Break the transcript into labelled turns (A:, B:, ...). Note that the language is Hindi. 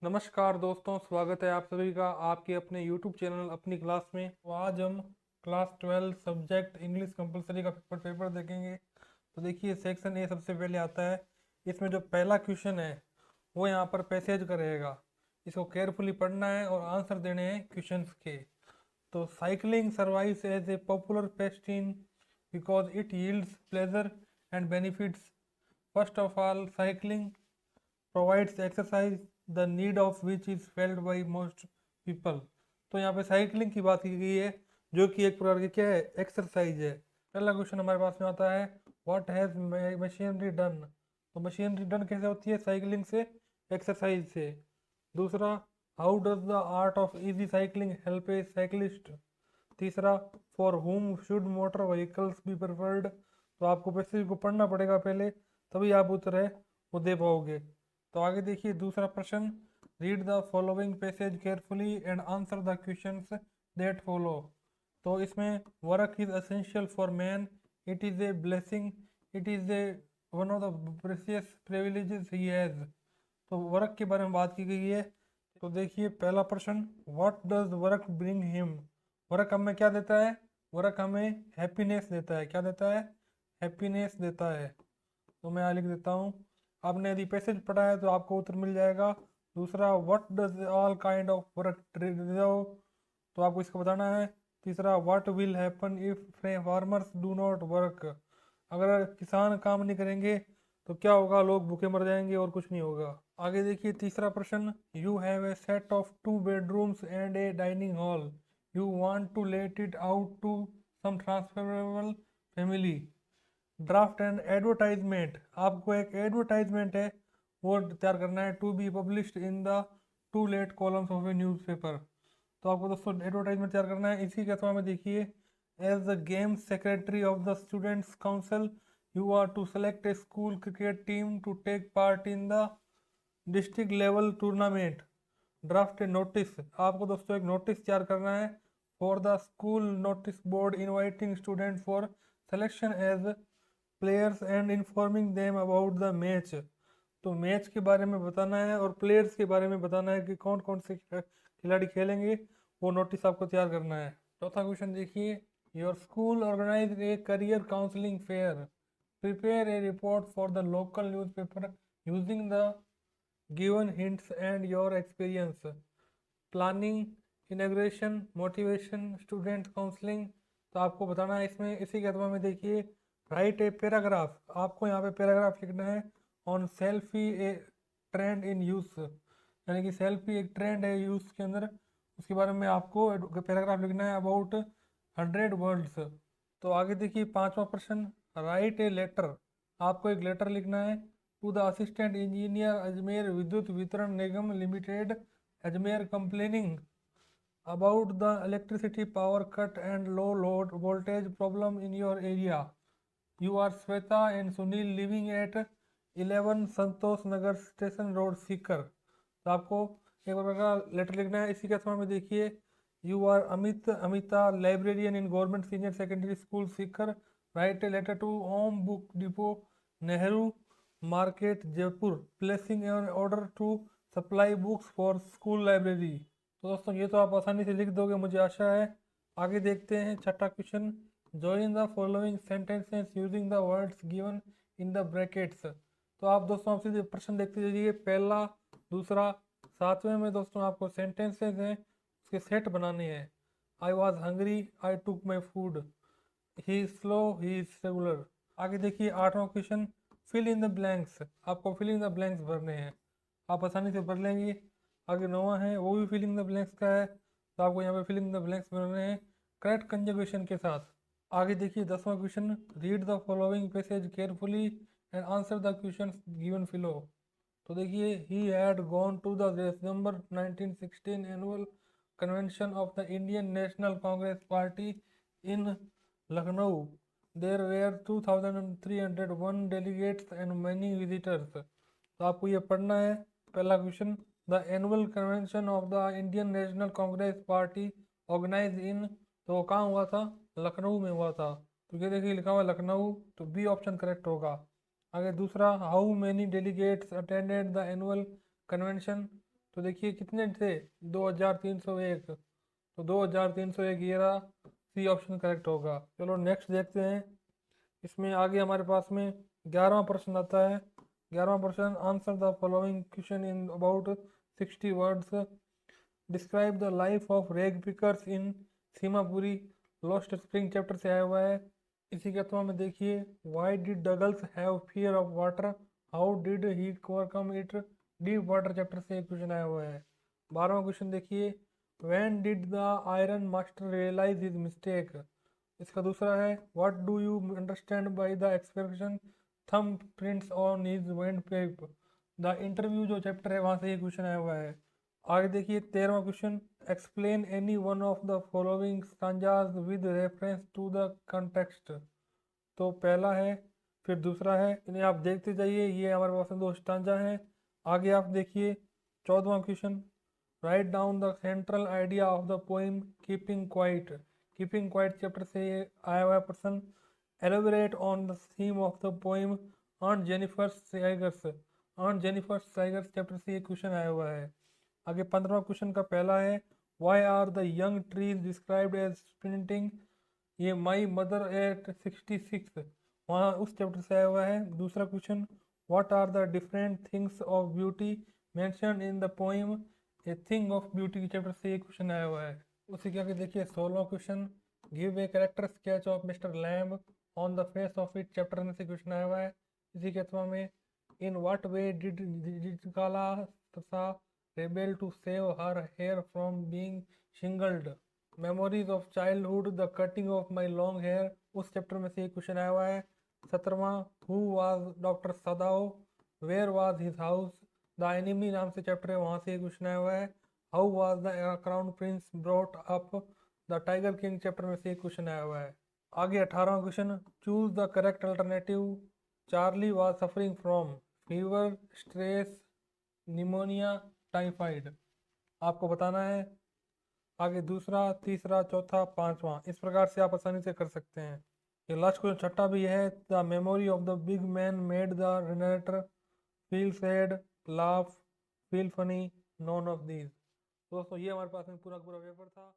A: नमस्कार दोस्तों, स्वागत है आप सभी का आपके अपने YouTube चैनल अपनी क्लास में। तो आज हम क्लास 12 सब्जेक्ट इंग्लिश कंपलसरी का पेपर देखेंगे। तो देखिए, सेक्शन ए सबसे पहले आता है। इसमें जो पहला क्वेश्चन है वो यहाँ पर पैसेज का रहेगा। इसको केयरफुली पढ़ना है और आंसर देने हैं क्वेश्चंस के। तो cycling survives as a popular pastime because it yields pleasure and benefits. First of all, cycling provides exercise the need of which is felt by most people. तो यहाँ पे साइकिलिंग की बात की गई है, जो कि एक प्रकार की क्या है, एक्सरसाइज है। पहला क्वेश्चन हमारे पास में आता है, व्हाट हैज मशीनरी डन। तो मशीनरी डन कैसे होती है, साइकिलिंग से, एक्सरसाइज से। दूसरा, how does the art of easy cycling help a cyclist. तीसरा, for whom should motor vehicles be preferred. तो आपको पैसेज को पढ़ना पड़ेगा पहले, तभी आप उत्तर है वो दे पाओगे। तो आगे देखिए दूसरा प्रश्न, read the following passage carefully and answer the questions that follow. तो इसमें work is essential for man, it is a blessing, it is a one of the precious privileges he has. तो वर्क के बारे में बात की गई है। तो देखिए पहला प्रश्न, what does work bring him. Work हमें क्या देता है, वर्क हमें हैप्पीनेस देता है। क्या देता है, हैप्पीनेस देता है। तो मैं यहाँ लिख देता हूँ। आपने यदि पैसेज पढ़ा है तो आपको उत्तर मिल जाएगा। दूसरा, what does all kind of work deserve. तो आपको इसका बताना है। तीसरा, what will happen if farmers do not work. अगर किसान काम नहीं करेंगे तो क्या होगा, लोग भूखे मर जाएंगे और कुछ नहीं होगा। आगे देखिए तीसरा प्रश्न, you have a set of 2 bedrooms and a dining hall, you want to let it out to some transferable family. Draft and advertisement, आपको एक एडवर्टाइजमेंट है वो तैयार करना है, to be published in the to let columns of a newspaper. तो आपको दोस्तों एडवर्टाइजमेंट तैयार करना है। इसी के अथवा में देखिए, as the game secretary of the students council you are to select a school cricket team to take part in the district level tournament. Draft a notice, आपको दोस्तों एक नोटिस तैयार करना है for the school notice board inviting student for selection as players and informing them about the match. तो मैच के बारे में बताना है और प्लेयर्स के बारे में बताना है कि कौन कौन से खिलाड़ी खेलेंगे। वो नोटिस आपको तैयार करना है। चौथा क्वेश्चन देखिए, your school organise a career counselling fair, prepare a report for the local newspaper using the given hints and your experience. Planning, inauguration, motivation, student counselling. तो आपको बताना है इसमें। इसी के अथवा में देखिए, राइट ए पैराग्राफ, आपको यहाँ पे पैराग्राफ लिखना है on selfie A trend in youth. यानी कि सेल्फी एक ट्रेंड है यूथ के अंदर, उसके बारे में आपको पैराग्राफ लिखना है अबाउट 100 वर्ड्स। तो आगे देखिए पांचवा प्रश्न, राइट ए लेटर, आपको एक लेटर लिखना है to the assistant engineer Ajmer Vidyut Vitaran Nigam limited Ajmer complaining about the electricity power cut and low load voltage problem in your area. You are Sweta and Sunil living at 11 Santosh Nagar station road Sikar. तो आपको एक बार का लेटर लिखना है। इसी के समय में देखिए, you are Amita librarian in government senior secondary school Sikar, write a letter to home book depot Nehru market Jaipur placing an order to supply books for school library. तो दोस्तों ये तो आप आसानी से लिख दोगे, मुझे आशा है। आगे देखते हैं छठा question, join the following sentences using the words given in the brackets. तो आप दोस्तों आप सीधे प्रश्न देखते जाइए, पहला, दूसरा, सातवें में दोस्तों आपको सेंटेंसेस हैं उसके सेट बनाने हैं। I was hungry, I took my food, he is slow, he is regular. आगे देखिए आठवां question, fill in the blanks, आपको फिल इन द ब्लैंक्स भरने हैं, आप आसानी से भर लेंगे। आगे नौवां है, वो भी फिलिंग द ब्लैंक्स का है, तो आपको यहाँ पे फिलिंग द ब्लैंक्स भरने हैं करेक्ट कंजुगेशन के साथ। आगे देखिए दसवां question, read the following passage carefully and answer the question given below. तो देखिए, he had gone to the December 1916 annual convention of the Indian National Congress party in Lucknow, there were 2301 delegates and many visitors. तो आपको ये पढ़ना है। पहला question, the annual convention of the Indian National Congress party organize in, तो वो कहाँ हुआ था, लखनऊ में हुआ था। तो ये देखिए लिखा हुआ है लखनऊ, तो बी ऑप्शन करेक्ट होगा। आगे दूसरा, how many delegates attended the annual convention. तो देखिए कितने थे, 2301, तो 2301 ये रहा, सी ऑप्शन करेक्ट होगा। चलो नेक्स्ट देखते हैं। इसमें आगे हमारे पास में 11वां प्रश्न आता है। 11वां प्रश्न, answer the following question in about 60 words, describe the life of rag pickers in Seemapuri lost spring chapter से आया हुआ है। इसी के अथवा में देखिए, why did Douglas have fear of water, how did he overcome it, deep water chapter से एक क्वेश्चन आया हुआ है। 12वां क्वेश्चन देखिए, when did the iron master realise his mistake. इसका दूसरा है, what do you understand by the expression thumb prints on his wind pipe. The interview जो चैप्टर है वहाँ से ये क्वेश्चन आया हुआ है। आगे देखिए 13वां question, explain any one of the following stanzas with reference to the context. तो पहला है, फिर दूसरा है, इन्हें आप देखते जाइए, ये हमारे पास में दो स्टांजा हैं। आगे आप देखिए 14वां question, write down the central idea of the poem keeping quiet. Keeping quiet chapter से ये आया हुआ है प्रश्न। Elaborate on the theme of the poem Aunt Jennifer's Tigers. Aunt Jennifer's Tigers chapter से ये क्वेश्चन आया हुआ है। आगे 15वां क्वेश्चन का पहला है, why are the young trees described as sprinting, ये माई मदर एट 66 वहाँ उस चैप्टर से आया हुआ है। दूसरा question, what are the different things of beauty mentioned in the poem a thing of beauty के चैप्टर से ये क्वेश्चन आया हुआ है। उसी के आगे देखिए 16वां question, give a character sketch of mister Lamb on the face of it chapter में से क्वेश्चन आया हुआ है। इसी के अथवा में, इन व्हाट वे डिड काला rebel to save her hair from being shingled, memories of childhood, the cutting of my long hair उस चैप्टर में से एक क्वेश्चन आया हुआ है। 17वां, who was doctor Sadao, where was his house, the enemy नाम से चैप्टर है वहाँ से एक क्वेश्चन आया हुआ है। how was the crown prince brought up, the tiger king chapter में से एक क्वेश्चन आया हुआ है। आगे 18वां question, choose the correct alternative, Charlie was suffering from fever, stress, pneumonia, typhoid, आपको बताना है। आगे दूसरा, तीसरा, चौथा, पांचवा, इस प्रकार से आप आसानी से कर सकते हैं। ये लास्ट क्वेश्चन छठा भी है, the memory of the big man made the narrator feel sad, laugh, feel funny, none of these. दोस्तों ये हमारे पास में पूरा पूरा पेपर था।